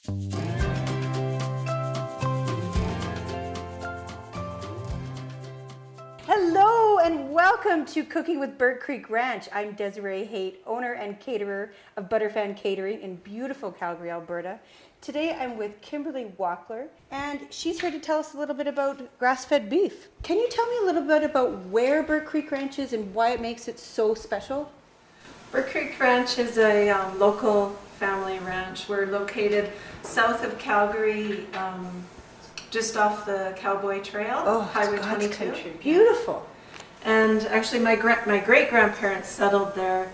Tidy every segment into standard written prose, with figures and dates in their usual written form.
Hello and welcome to Cooking with Bird Creek Ranch. I'm Desiree Haight, owner and caterer of Butterfan Catering in beautiful Calgary, Alberta. Today I'm with Kimberly Walkler and she's here to tell us a little bit about grass-fed beef. Can you tell me a little bit about where Bird Creek Ranch is and why it makes it so special? Bird Creek Ranch is a local family ranch. We're located south of Calgary, just off the Cowboy Trail, Highway 22. Country. Beautiful. And actually my great-grandparents settled there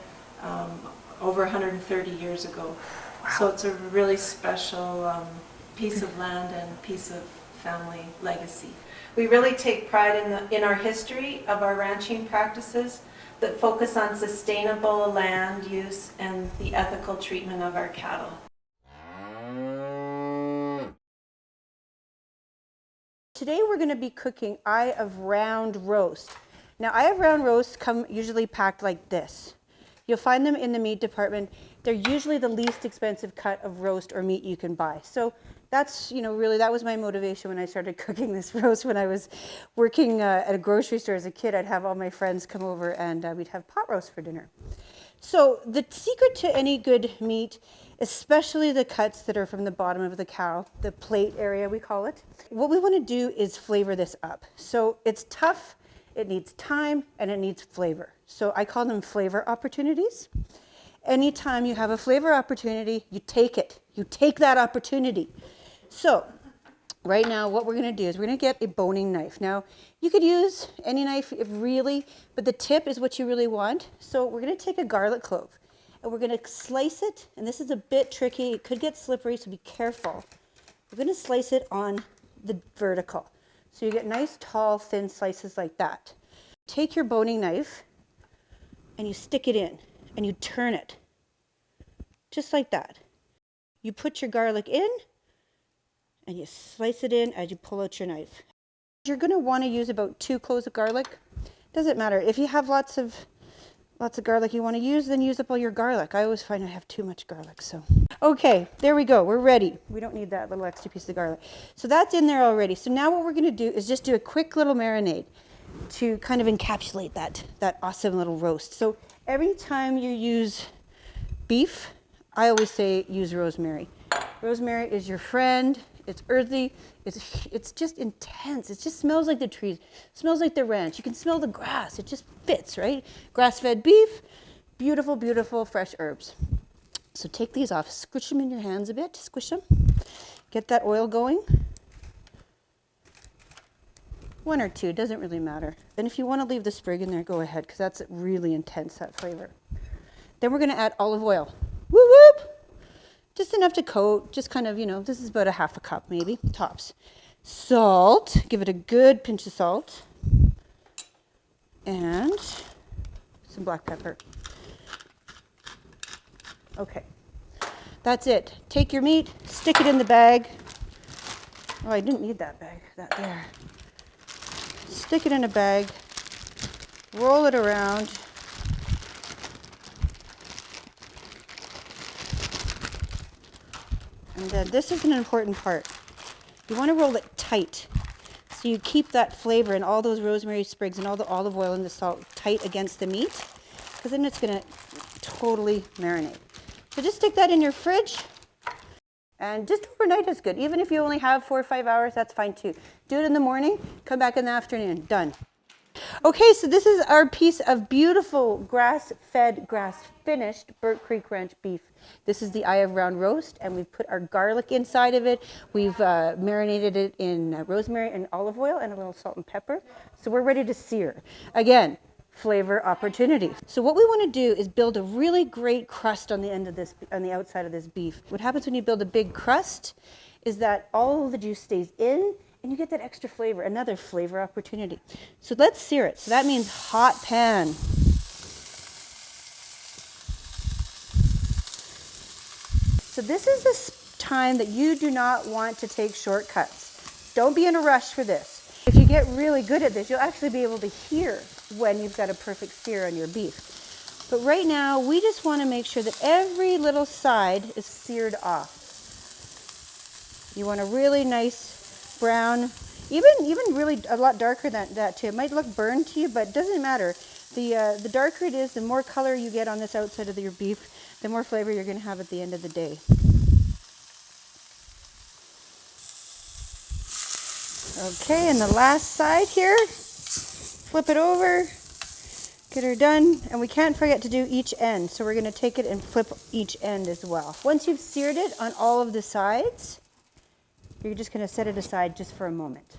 over 130 years ago. Wow. So it's a really special piece of land and piece of family legacy. We really take pride in our history of our ranching practices that focus on sustainable land use and the ethical treatment of our cattle. Today we're going to be cooking eye of round roast. Now eye of round roasts come usually packed like this. You'll find them in the meat department. They're usually the least expensive cut of roast or meat you can buy. So that's, really that was my motivation when I started cooking this roast. When I was working at a grocery store as a kid, I'd have all my friends come over and we'd have pot roast for dinner. So the secret to any good meat, especially the cuts that are from the bottom of the cow, the plate area we call it, what we want to do is flavor this up. So it's tough, it needs time, and it needs flavor. So I call them flavor opportunities. Anytime you have a flavor opportunity, you take it. You take that opportunity. So right now what we're going to do is we're going to get a boning knife. Now you could use any knife if really, but the tip is what you really want. So we're going to take a garlic clove and we're going to slice it, and this is a bit tricky. It could get slippery, so be careful. We're going to slice it on the vertical. So you get nice, tall, thin slices like that. Take your boning knife and you stick it in and you turn it just like that. You put your garlic in and you slice it in as you pull out your knife. You're going to want to use about 2 cloves of garlic. Doesn't matter. If you have lots of garlic you want to use, then use up all your garlic. I always find I have too much garlic. So, okay, there we go. We're ready. We don't need that little extra piece of garlic. So that's in there already. So now what we're going to do is just do a quick little marinade to kind of encapsulate that awesome little roast. So every time you use beef, I always say use rosemary. Rosemary is your friend. It's earthy. It's just intense. It just smells like the trees. It smells like the ranch. You can smell the grass. It just fits, right? Grass-fed beef, beautiful, beautiful fresh herbs. So take these off. Squish them in your hands a bit. Squish them. Get that oil going. 1 or 2, doesn't really matter. And if you want to leave the sprig in there, go ahead, because that's really intense, that flavor. Then we're going to add olive oil. Whoop, whoop. Just enough to coat, just kind of, this is about a half a cup maybe, tops. Salt, give it a good pinch of salt. And some black pepper. Okay, that's it. Take your meat, stick it in the bag. Oh, I didn't need that bag, that there. Stick it in a bag, roll it around. And then this is an important part. You want to roll it tight so you keep that flavor and all those rosemary sprigs and all the olive oil and the salt tight against the meat, because then it's going to totally marinate. So just stick that in your fridge, and just overnight is good. Even if you only have 4 or 5 hours, that's fine too. Do it in the morning, come back in the afternoon, done. Okay, so this is our piece of beautiful grass-fed, grass-finished Bird Creek Ranch beef. This is the eye of round roast, and we've put our garlic inside of it. We've marinated it in rosemary and olive oil and a little salt and pepper. So we're ready to sear. Again, flavor opportunity. So what we want to do is build a really great crust on the end of this, on the outside of this beef. What happens when you build a big crust is that all of the juice stays in, and you get that extra flavor, another flavor opportunity. So let's sear it. So that means hot pan. So this is the time that you do not want to take shortcuts. Don't be in a rush for this. If you get really good at this, you'll actually be able to hear when you've got a perfect sear on your beef. But right now, we just want to make sure that every little side is seared off. You want a really nice brown, even really a lot darker than that too. It might look burned to you, but it doesn't matter. The darker it is, the more color you get on this outside of your beef, the more flavor you're going to have at the end of the day. Okay, and the last side here, flip it over, get her done, and we can't forget to do each end, so we're going to take it and flip each end as well. Once you've seared it on all of the sides, you're just going to set it aside just for a moment.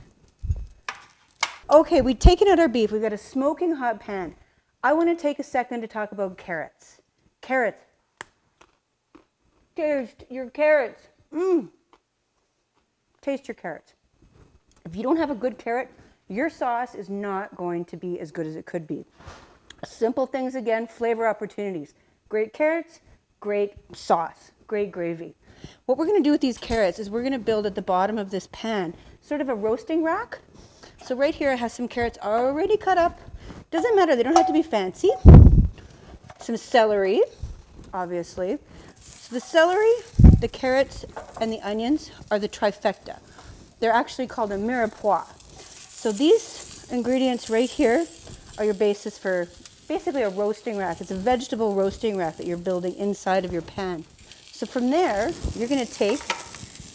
Okay, we've taken out our beef. We've got a smoking hot pan. I want to take a second to talk about carrots. Carrots. Taste your carrots. Taste your carrots. If you don't have a good carrot, your sauce is not going to be as good as it could be. Simple things again, flavor opportunities. Great carrots, great sauce, great gravy. What we're going to do with these carrots is we're going to build at the bottom of this pan sort of a roasting rack. So right here I have some carrots already cut up. Doesn't matter, they don't have to be fancy. Some celery, obviously. So the celery, the carrots, and the onions are the trifecta. They're actually called a mirepoix. So these ingredients right here are your basis for basically a roasting rack. It's a vegetable roasting rack that you're building inside of your pan. So from there, you're going to take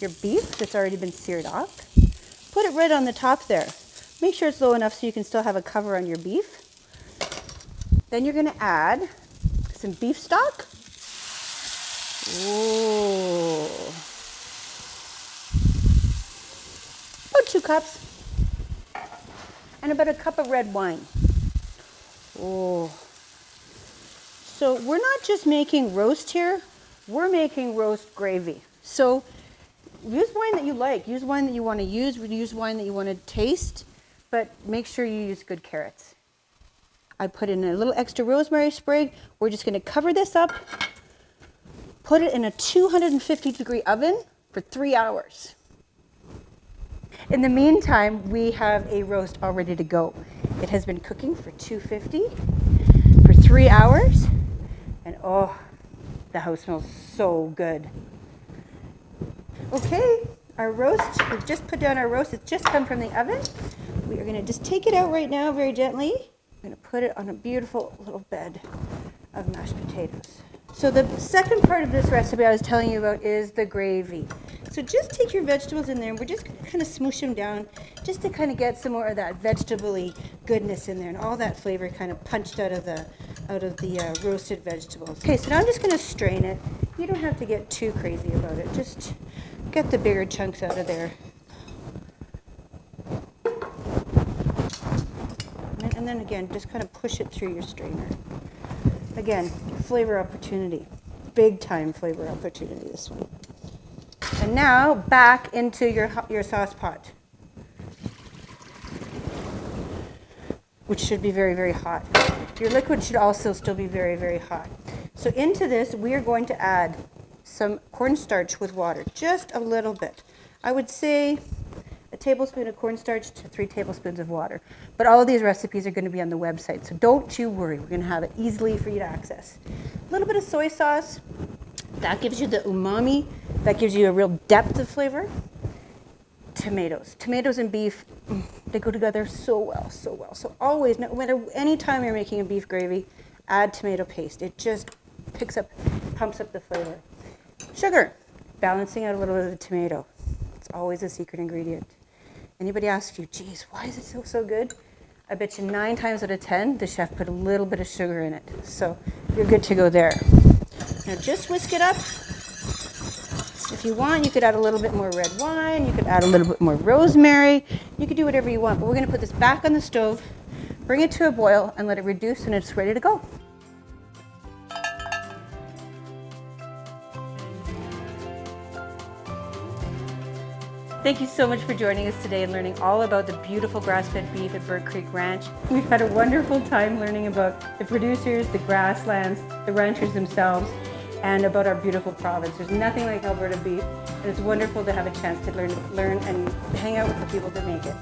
your beef that's already been seared off, put it right on the top there. Make sure it's low enough so you can still have a cover on your beef. Then you're going to add some beef stock. Ooh. About 2 cups. And about a cup of red wine. Oh. So we're not just making roast here, we're making roast gravy. So use wine that you like, use wine that you want to use wine that you want to taste, but make sure you use good carrots. I put in a little extra rosemary sprig. We're just going to cover this up, put it in a 250-degree oven for 3 hours. In the meantime, we have a roast all ready to go. It has been cooking for 250 for 3 hours, and oh, the house smells so good. Okay, our roast, we've just put down our roast. It's just come from the oven. We are going to just take it out right now very gently. I'm going to put it on a beautiful little bed of mashed potatoes. So the second part of this recipe I was telling you about is the gravy. So just take your vegetables in there and we're just going to kind of smoosh them down just to kind of get some more of that vegetable-y goodness in there and all that flavor kind of punched out of the roasted vegetables. Okay, so now I'm just going to strain it. You don't have to get too crazy about it. Just get the bigger chunks out of there. And then again, just kind of push it through your strainer. Again, flavor opportunity. Big time flavor opportunity, this one. And now back into your sauce pot, which should be very, very hot. Your liquid should also still be very, very hot. So into this, we are going to add some cornstarch with water, just a little bit. I would say a tablespoon of cornstarch to 3 tablespoons of water. But all of these recipes are going to be on the website, so don't you worry. We're going to have it easily for you to access. A little bit of soy sauce. That gives you the umami. That gives you a real depth of flavor. Tomatoes. Tomatoes and beef, they go together so well, so well. So always, no matter any time you're making a beef gravy, add tomato paste. It just pumps up the flavor. Sugar. Balancing out a little bit of the tomato. It's always a secret ingredient. Anybody asks you, geez, why is it so good? I bet you 9 times out of 10, the chef put a little bit of sugar in it. So you're good to go there. Now just whisk it up. If you want, you could add a little bit more red wine. You could add a little bit more rosemary. You could do whatever you want. But we're going to put this back on the stove, bring it to a boil, and let it reduce, and it's ready to go. Thank you so much for joining us today and learning all about the beautiful grass-fed beef at Burke Creek Ranch. We've had a wonderful time learning about the producers, the grasslands, the ranchers themselves, and about our beautiful province. There's nothing like Alberta beef, and it's wonderful to have a chance to learn and hang out with the people that make it.